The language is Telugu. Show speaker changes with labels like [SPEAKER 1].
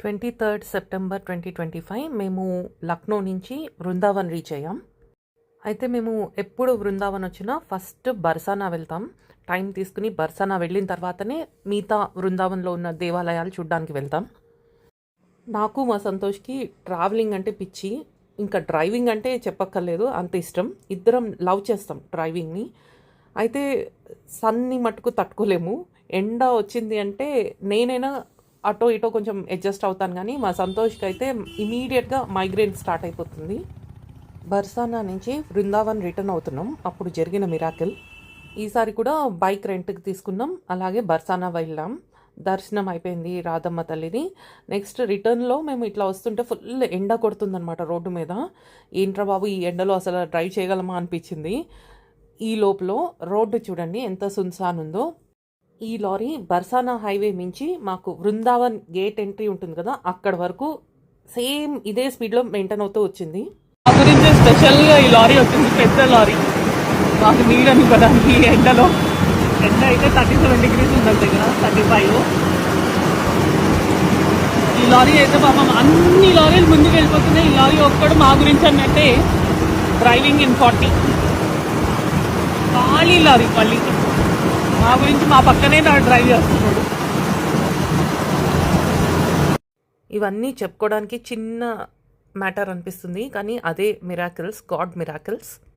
[SPEAKER 1] 23 సెప్టెంబర్ 2025 మేము లక్నో నుంచి వృందావన్ రీచ్ అయ్యాం. అయితే మేము ఎప్పుడు వృందావన్ వచ్చినా ఫస్ట్ బర్సానా వెళ్తాం. టైం తీసుకుని బర్సానా వెళ్ళిన తర్వాతనే మిగతా వృందావన్లో ఉన్న దేవాలయాలు చూడడానికి వెళ్తాం. నాకు మా సంతోష్కి ట్రావెలింగ్ అంటే పిచ్చి, ఇంకా డ్రైవింగ్ అంటే చెప్పక్కర్లేదు, అంత ఇష్టం. ఇద్దరం లవ్ చేస్తాం డ్రైవింగ్ని. అయితే సన్ని మట్టుకు తట్టుకోలేము. ఎండ వచ్చింది అంటే నేనైనా అటో ఇటో కొంచెం అడ్జస్ట్ అవుతాను, కానీ మా సంతోష్కి అయితే ఇమీడియట్గా మైగ్రేన్ స్టార్ట్ అయిపోతుంది. బర్సానా నుంచి వృందావన్ రిటర్న్ అవుతున్నాం, అప్పుడు జరిగిన మిరాకిల్. ఈసారి కూడా బైక్ రెంట్కి తీసుకున్నాం, అలాగే బర్సానా వెళ్ళాం. దర్శనం అయిపోయింది రాధమ్మ తల్లిని. నెక్స్ట్ రిటర్న్లో మేము ఇట్లా వస్తుంటే ఫుల్ ఎండ కొడుతుందనమాట రోడ్డు మీద. ఏంట్రా బాబు ఈ ఎండలో అసలు డ్రైవ్ చేయగలమా అనిపించింది. ఈ లోపల రోడ్డు చూడండి ఎంత సున్సాన్ ఉందో. ఈ లారీ బర్సానా హైవే మించి మాకు వృందావన్ గేట్ ఎంట్రీ ఉంటుంది కదా, అక్కడ వరకు సేమ్ ఇదే స్పీడ్లో మెయింటైన్ అవుతూ వచ్చింది.
[SPEAKER 2] మా గురించి స్పెషల్గా ఈ లారీ వచ్చింది, పెద్ద లారీ. మాకు నీళ్ళని ఇవ్వడానికి ఎండలో. ఎండ అయితే 37 degrees ఉంది దగ్గర, 35. ఈ లారీ అయితే పాపం అన్ని లారీలు ముందుకు వెళ్ళిపోతున్నాయి, ఈ లారీ ఒక్కడు మా గురించి అన్నట్టే డ్రైవింగ్ ఇన్ 40. ఖాళీ లారీ మళ్ళీ మా గురించి మా పక్కనే డ్రైవ్ చేస్తున్నాడు.
[SPEAKER 1] ఇవన్నీ చెప్పుకోవడానికి చిన్న మ్యాటర్ అనిపిస్తుంది, కానీ అదే మిరాకిల్స్, గాడ్ మిరాకిల్స్.